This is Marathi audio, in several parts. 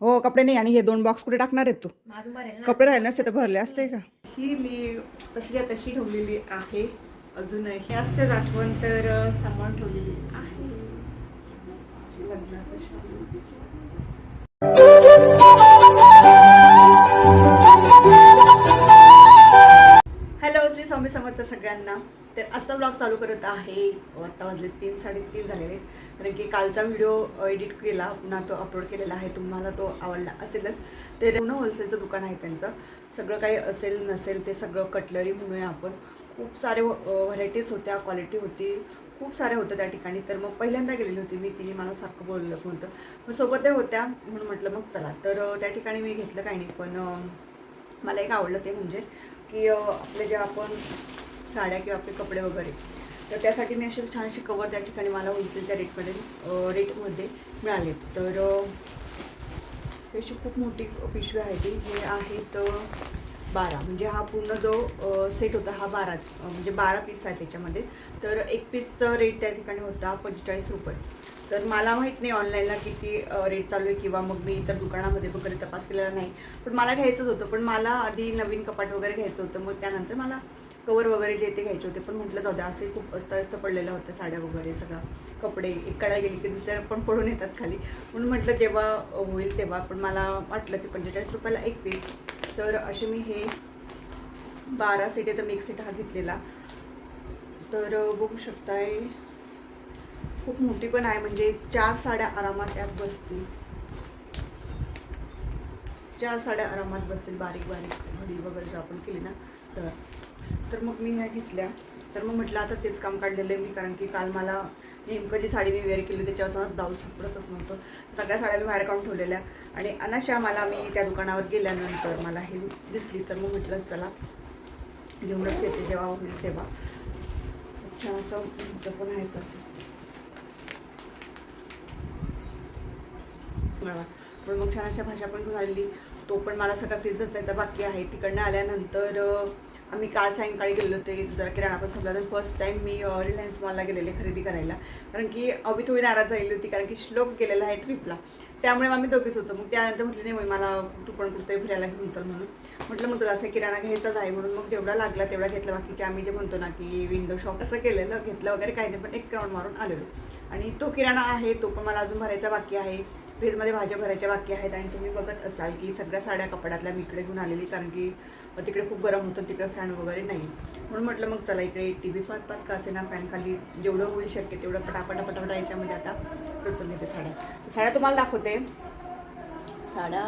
हो कपडे नाही. आणि हे 2 बॉक्स कुठे टाकणार आहेत तू? कपडे राहिले नसते तर भरले असते का? ही मी तशीच्या तशी ठेवलेली आहे. अजूनही असतेच आठवण तर सांभाळून ठेवलेली आहे. लग्नात हॅलो, श्री स्वामी समर्थ सगळ्यांना. तर आजचा ब्लॉग चालू करत आहे. आता वाजले 3 3:30 झालेले. कारण की कालचा व्हिडिओ एडिट केला, पुन्हा तो अपलोड केलेला आहे. तुम्हाला तो आवडला असेलच. ते पूर्ण होलसेलचं दुकान आहे त्यांचं. सगळं काही असेल नसेल ते सगळं कटलरी म्हणूया आपण. खूप सारे व्हरायटीज होत्या, क्वालिटी होती, खूप साऱ्या होत्या त्या ठिकाणी. तर मग पहिल्यांदा गेलेली होती मी. तिने मला सारखं बोललं होतं, मग सोबत त्या होत्या म्हणून म्हटलं मग चला. तर त्या ठिकाणी मी घेतलं काही नाही, पण मला एक आवडलं ते म्हणजे की आपले जे आपण साड्या किंवा आपले कपडे वगैरे, तर त्यासाठी मी असे छानशी कवर त्या ठिकाणी मला होलसेलच्या रेटमध्ये मिळाले. तर ही अशी खूप मोठी पिशवी आहे ती. हे आहेत 12, म्हणजे हा पूर्ण जो सेट होता हा 12 म्हणजे 12 पीस आहे त्याच्यामध्ये. तर एक पीसचा रेट त्या ठिकाणी होता 45 रुपये. तर मला माहीत नाही ऑनलाईनला किती रेट चालू आहे किंवा मग मी इतर दुकानामध्ये वगैरे तपास केलेला नाही. पण मला घ्यायचंच होतं. पण मला आधी नवीन कपाट वगैरे घ्यायचं होतं. मग त्यानंतर मला कवर वगैरे जे ते घ्यायचे होते. पण म्हटलं जाऊ द्या, असे खूप अस्ताव्यस्त पडलेलं होतं साड्या वगैरे सगळं. कपडे एक कळा गेली की दुसऱ्या पण पडून येतात खाली. म्हणून म्हटलं जेव्हा होईल तेव्हा. पण मला वाटलं की 45 रुपयाला एक पीस. तर असे मी हे 12 सेट आहे. तर मिक्स सेट हा घेतलेला. तर बघू शकताय खूप मोठी पण आहे. म्हणजे 4 साड्या आरामात यात बसतील. 4 साड्या आरामात बसतील. बारीक बारीक घडी वगैरे जर आपण केली ना तर मग मी ह्या घेतल्या. तर मग म्हटलं आता तेच काम काढलेलं आहे मी. कारण की काल मला नेमकं जी साडी मी वेअर केली त्याच्यावर मला ब्लाऊज सापडतच नव्हतं. सगळ्या साड्या मी बाहेर काढून ठेवलेल्या. आणि अनाशा मला मी त्या दुकानावर गेल्यानंतर मला हे दिसली. तर मग म्हटलं चला घेऊनच येते जेव्हा होईल तेव्हा. खूप छान असं पण आहे प्रशस्त. पण मग छान अशा भाषा पण घेऊन आलेली. तो पण मला सगळा फ्रीज असायचा बाकी आहे. तिकडनं आल्यानंतर आम्ही काल सायंकाळी गेलो होते. जरा किराणा पण संपला. तर फर्स्ट टाईम मी रिलायन्स मॉलला गेलेले खरेदी करायला. कारण की अभि थोडी नाराज झालेली होती. कारण की श्लोक गेलेला आहे ट्रिपला. त्यामुळे आम्ही दोघीच होतो. मग त्यानंतर म्हटलं नाही मला तू पण कुठेतरी फिरायला घेऊन चल म्हणून. म्हटलं मग चला असं किराणा घ्यायचाच आहे म्हणून मग तेवढा लागला तेवढा घेतला. बाकीचे आम्ही जे म्हणतो ना की विंडो शॉप असं केलेलं, घेतलं वगैरे काही नाही, पण एक राऊंड मारून आलेलो. आणि तो किराणा आहे तो पण मला अजून भरायचा बाकी आहे. फ्रीजमध्ये भाज्या भरायच्या बाकी आहेत. आणि तुम्ही बघत असाल की सगळ्या साड्या कपड्यातल्या मी इकडे घेऊन आलेली. कारण की तिकडे खूप गरम होतं, तिकडे फॅन वगैरे नाही. म्हणून म्हटलं मग चला इकडे टी व्ही पाहत का असे ना फॅन खाली जेवढं होईल शक्य तेवढं पटापटा याच्यामध्ये आता रचून घेते साड्या तुम्हाला दाखवते. साड्या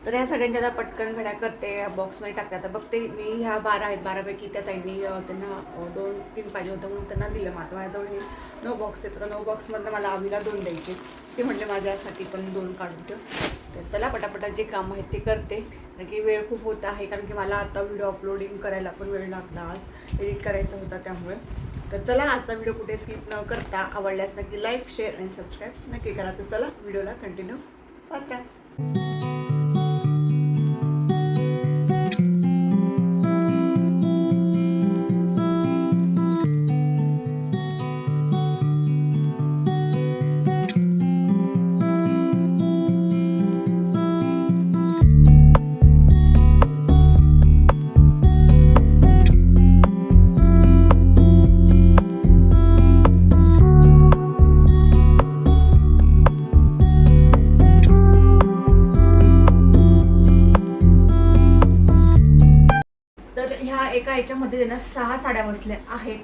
तर ह्या सगळ्यांच्या आता पटकन घड्या करते, बॉक्समध्ये टाकते. आता बघते मी ह्या 12 आहेत. 12पैकी त्या ताईंनी त्यांना 2-3 पाहिजे होतं म्हणून त्यांना दिलं. मग आता माझ्याजवळ हे 9 बॉक्स आहेत. आता 9 बॉक्समधनं मला आवीला 2 द्यायचे. ते म्हटले माझ्यासाठी पण 2 काढून ठेव. तर चला पटापटा जे काम आहेत ते करते. कारण की वेळ खूप होत आहे. कारण की मला आता व्हिडिओ अपलोडिंग करायला पण वेळ लागला. आज एडिट करायचा होता त्यामुळे. तर चला आजचा व्हिडिओ कुठे स्किप न करता आवडल्यास नक्की लाईक शेअर आणि सबस्क्राईब नक्की करा. तर चला व्हिडिओला कंटिन्यू पाहत राहा. एका याच्यामध्ये त्यांना 6 साड्या बसल्या आहेत.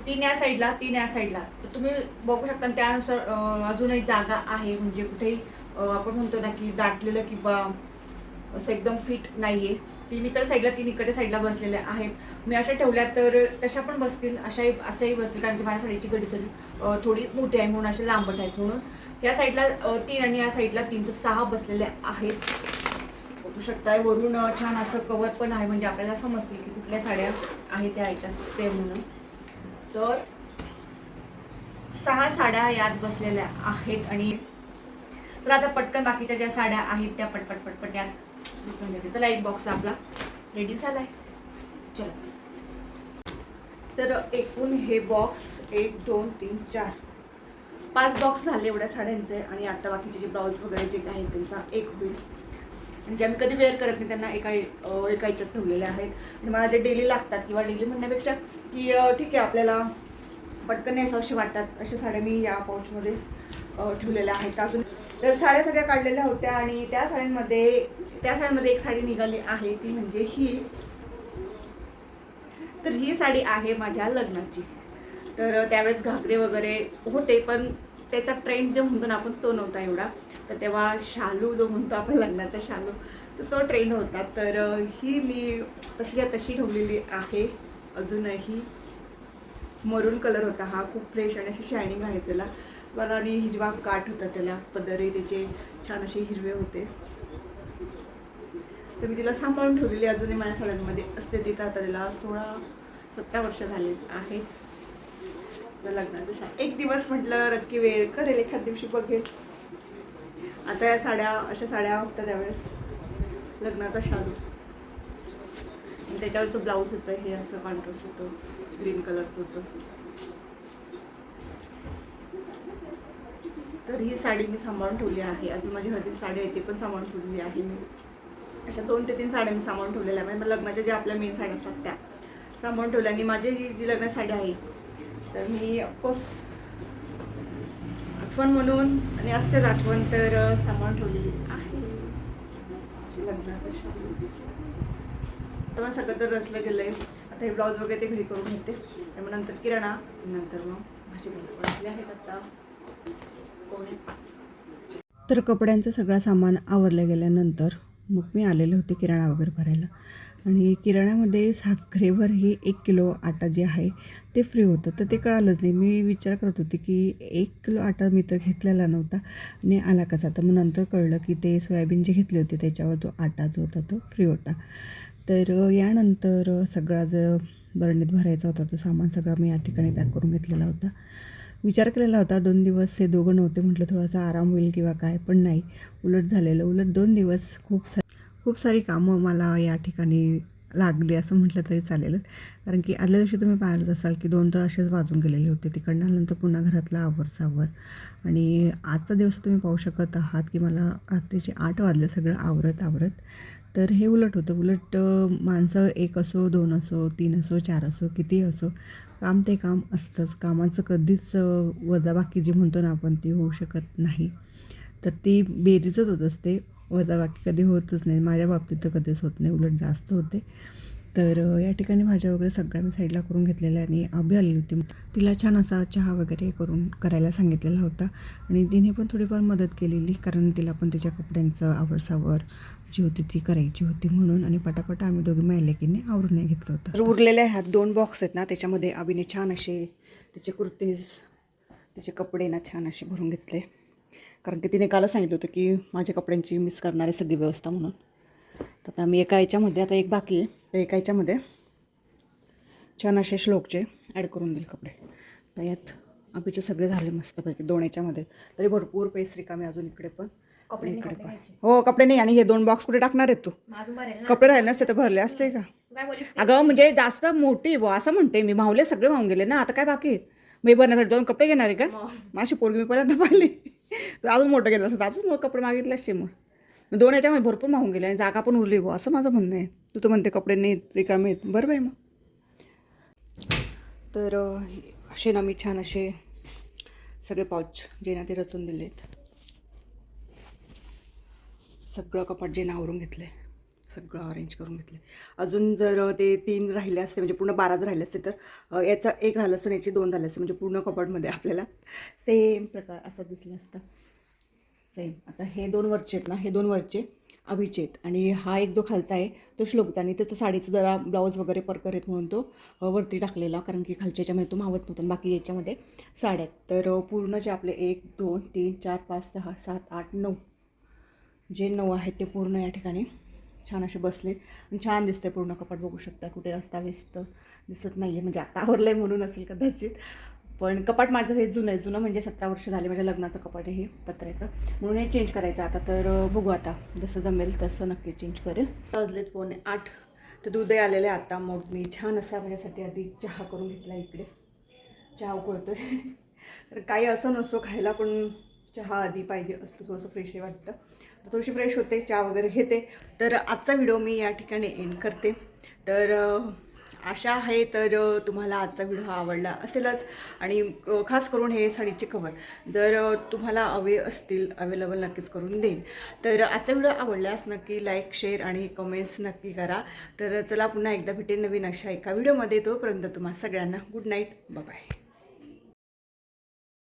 3 या साईडला 3 या साईडला. तर तुम्ही बघू शकता. त्यानुसार अजूनही जागा आहे. म्हणजे कुठेही आपण म्हणतो ना की दाटलेलं किंवा असं एकदम फिट नाही आहे. 3 इकडे साईडला 3 इकडे साईडला बसलेल्या आहेत. मी अशा ठेवल्या तर तशा पण बसतील, अशाही बसतील. कारण की माझ्या साडीची गडी तरी थोडी मोठी आहे म्हणून असे लांबट आहेत. म्हणून या साईडला 3 आणि या साईडला 3 तर 6 बसलेल्या आहेत. बघू शकताय. वरून छान असं कवर पण आहे. म्हणजे आपल्याला समजतील की कुठल्या साड्या आहेत त्या ह्याच्यात ते म्हणून. तर 6 साड्या यात बसलेल्या आहेत. आणि तर आता पटकन बाकीच्या ज्या साड्या आहेत त्या पटपट यात दिसून घेते. चला एक बॉक्स आपला रेडी झालाय. चला तर एकूण हे बॉक्स 1 2 3 4 5 बॉक्स झाले एवढ्या साड्यांचे आणि आता बाकीचे जे ब्लाऊज वगैरे जे आहेत त्यांचा एक होईल. आणि जे आम्ही कधी वेअर करत नाही त्यांना एका याच्यात ठेवलेले आहेत. आणि मला जे डेली लागतात किंवा डेली म्हणण्यापेक्षा की ठीक आहे आपल्याला पटकन नेसावशी वाटतात अशा साड्या मी या पाऊचमध्ये ठेवलेल्या आहेत. अजून तर साड्या सगळ्या काढलेल्या होत्या आणि त्या साड्यांमध्ये एक साडी निघाली आहे ती म्हणजे ही. तर ही साडी आहे माझ्या लग्नाची. तर त्यावेळेस घागरे वगैरे होते पण त्याचा ट्रेंड जो म्हणतो ना आपण तो नव्हता एवढा. तर तेव्हा शालू जो म्हणतो आपण लग्नाचा शालू तर तो ट्रेंड होता. तर ही मी तशी ठेवलेली आहे. अजूनही मरून कलर होता हा, खूप फ्रेश आणि अशी शायनिंग आहे त्याला. मला आणि हिरवा काठ होता त्याला, पदरही त्याचे छान असे हिरवे होते. तर मी तिला सांभाळून ठेवलेली अजूनही माझ्या साड्यांमध्ये असते. तिथं आता तिला 16-17 वर्ष झाले आहेत. लग्नाचं एक दिवस म्हटलं रक्की वेअर करेल, एखाद दिवशी बघेल. आता या साड्या अशा साड्या होत्या त्यावेळेस लग्नाचा शालू आणि त्याच्यावरचं ब्लाऊज होतं हे असं कॉन्ट्रास्ट होतं, ग्रीन कलरचं होतं. तर ही साडी मी सांभाळून ठेवली आहे. अजून माझी हळदीची साडी आहे ती पण सांभाळून ठेवलेली आहे मी. अशा 2 ते 3 साड्या मी सांभाळून ठेवलेल्या आहे. म्हणजे लग्नाच्या ज्या आपल्या मेन साड्या असतात त्या सांभाळून ठेवल्या. आणि माझी ही जी लग्नाची साडी आहे तर मी ऑफकोर्स आठवण म्हणून आणि असतेच आठवण तर सांभाळून ठेवलेली आहे लग्नात अशी. तर मग सगळं तर रचलं गेलं आहे. आता हे ब्लाऊज वगैरे ते घरी करून घेते आणि मग नंतर किराणा, नंतर मग भाजीपाला वाजले आहेत आता 4:45. तर कपड्यांचं सगळं सामान आवरलं गेल्यानंतर मग मी आलेले होते किराणा वगैरे भरायला. आणि किराण्यामध्ये साखरेवर ही 1 किलो आटा जे आहे ते फ्री होतं. तर ते कळालंच नाही. मी विचार करत होते की 1 किलो आटा मी तर घेतलेला नव्हता आणि आला कसा. तर मग नंतर कळलं की ते सोयाबीन जे घेतले होते त्याच्यावर तो आटा जो होता तो फ्री होता. तर यानंतर सगळा जो बरणीत भरायचा होता तो सामान सगळा मी या ठिकाणी पॅक करून घेतलेला होता. विचार केलेला होता 2 दिवस हे दोघं नव्हते म्हटलं थोडासा आराम होईल किंवा काय, पण नाही, उलट झालेलं. उलट 2 दिवस खूप सारी कामं मला या ठिकाणी लागली असं म्हटलं तरी चालेल. कारण की आदल्या दिवशी तुम्ही पाहिलंच असाल की 2 तर असेच वाजून गेलेले होते. तिकडनं आल्यानंतर पुन्हा घरातला आवरसावर. आणि आजचा दिवस तुम्ही पाहू शकत आहात की मला रात्रीचे 8 वाजले सगळं आवरत. तर हे उलट होतं. उलट माणसं 1 असो, 2 असो, 3 असो, 4 असो, कितीही असो, काम ते काम असतंच. कामाचं कधीच वजाबाकी जी म्हणतो ना आपण ती होऊ शकत नाही. तर ती बेरीजच होत असते, वजाबाकी कधी होतच नाही. माझ्या बाबतीत तर कधीच होत नाही, उलट जास्त होते. तर या ठिकाणी भाज्या वगैरे सगळ्या मी साईडला करून घेतलेल्या आणि अभि आलेली होती. तिला छान असा चहा वगैरे करायला सांगितलेला होता आणि तिने पण थोडीफार मदत केलेली. कारण तिला पण तिच्या कपड्यांचं आवरसावर जी होती ती करायची होती म्हणून. आणि पटापट आम्ही दोघी मायलेकीने आवरून नाही घेतलं होतं. तर उरलेले ह्यात 2 बॉक्स आहेत ना, त्याच्यामध्ये अभिने छान असे त्याचे कुर्तीज, त्याचे कपडे ना छान असे भरून घेतले. कारण की तिने कालच सांगितलं होतं की माझ्या कपड्यांची मिस करणारी सगळी व्यवस्था म्हणून. तर आता मी एका याच्यामध्ये, आता एक बाकी आहे, तर एका याच्यामध्ये छान असे श्लोकचे ॲड करून देईल कपडे. तर यात अभिचे सगळे झाले मस्तपैकी 2 याच्यामध्ये. तरी भरपूर पेस रिकामी अजून इकडे पण, इकडे पण. हो, कपडे नाही. आणि हे 2 बॉक्स कुठे टाकणार आहेत तू? कपडे राहिले नसते तर भरले असते का? अगं म्हणजे जास्त मोठी असं म्हणते मी. मावले सगळे वाहून गेले ना, आता काय बाकी? मी भरण्यासाठी 2 कपडे घेणार आहे का? माझी पोरगी मी पर्यंत पाहिली. तर अजून मोठं गेलं असतं, अजून मग कपडे मागितले असते. मग 2 याच्यामध्ये भरपूर मागून गेले आणि जागा पण उरली असं माझं म्हणणं आहे. तू तर म्हणते कपडे नाही रिकामे आहेत, बरं बाई. मग तर असे ना मी छान असे सगळे पाऊच जे ना ते रचून दिलेत. सगळं कपाट जे आवरून घेतलं आहे, सगळं अरेंज करून घेतलं. अजून जर ते 3 राहिले असते म्हणजे पूर्ण 12 राहिले असते तर याचा 1 राहिलं असतं, याची 2 झाले असते म्हणजे पूर्ण कपाटमध्ये आपल्याला सेम प्रकार असा दिसला असता. सेम. आता हे 2 वरचे आहेत ना, हे 2 वरचे अभिचे आहेत आणि हा एक जो खालचा आहे तो श्लोकचा. आणि त्याचं साडीचं जरा ब्लाऊज वगैरे परकर आहेत म्हणून तो वरती टाकलेला. कारण की खालच्या याच्यामध्ये तो मावत नव्हता, बाकी याच्यामध्ये साड्या. तर पूर्ण जे आपले 1 2 3 4 5 6 7 8 9 जे 9 आहेत ते पूर्ण या ठिकाणी छान असे बसले आणि छान दिसते. पूर्ण कपाट बघू शकता, कुठे अस्ताव्यस्त दिसत नाही आहे. म्हणजे आता आवरलं आहे म्हणून असेल कदाचित. पण कपाट माझं हे जुनं म्हणजे 17 वर्ष झाले माझ्या लग्नाचं कपाट आहे हे पत्र्याचं, म्हणून हे चेंज करायचं आता. तर बघू आता जसं जमेल तसं नक्की चेंज करेल. वाजलेत 7:45 तर दूधही आलेले आता. मग मी छान असा माझ्यासाठी आधी चहा करून घेतला. इकडे चहा उकळतोय तर काही असं नसतो खायला, पण चहा आधी पाहिजे असतो, थोडंसं फ्रेशही वाटतं. थोडीशी फ्रेश होते, चहा वगैरे घेते. तर आजचा व्हिडिओ मी या ठिकाणी एंड करते. तर आशा आहे तर तुम्हाला आजचा व्हिडिओ आवडला असेलच. आणि खास करून हे साडीचे कवर जर तुम्हाला हवे असतील अवेलेबल नक्कीच करून देईन. तर आजचा व्हिडिओ आवडल्यास नक्की लाईक, शेअर आणि कमेंट्स नक्की करा. तर चला पुन्हा एकदा भेटेन नवीन अशा एका व्हिडिओमध्ये. तोपर्यंत तुम्हा सगळ्यांना गुड नाईट, बाय.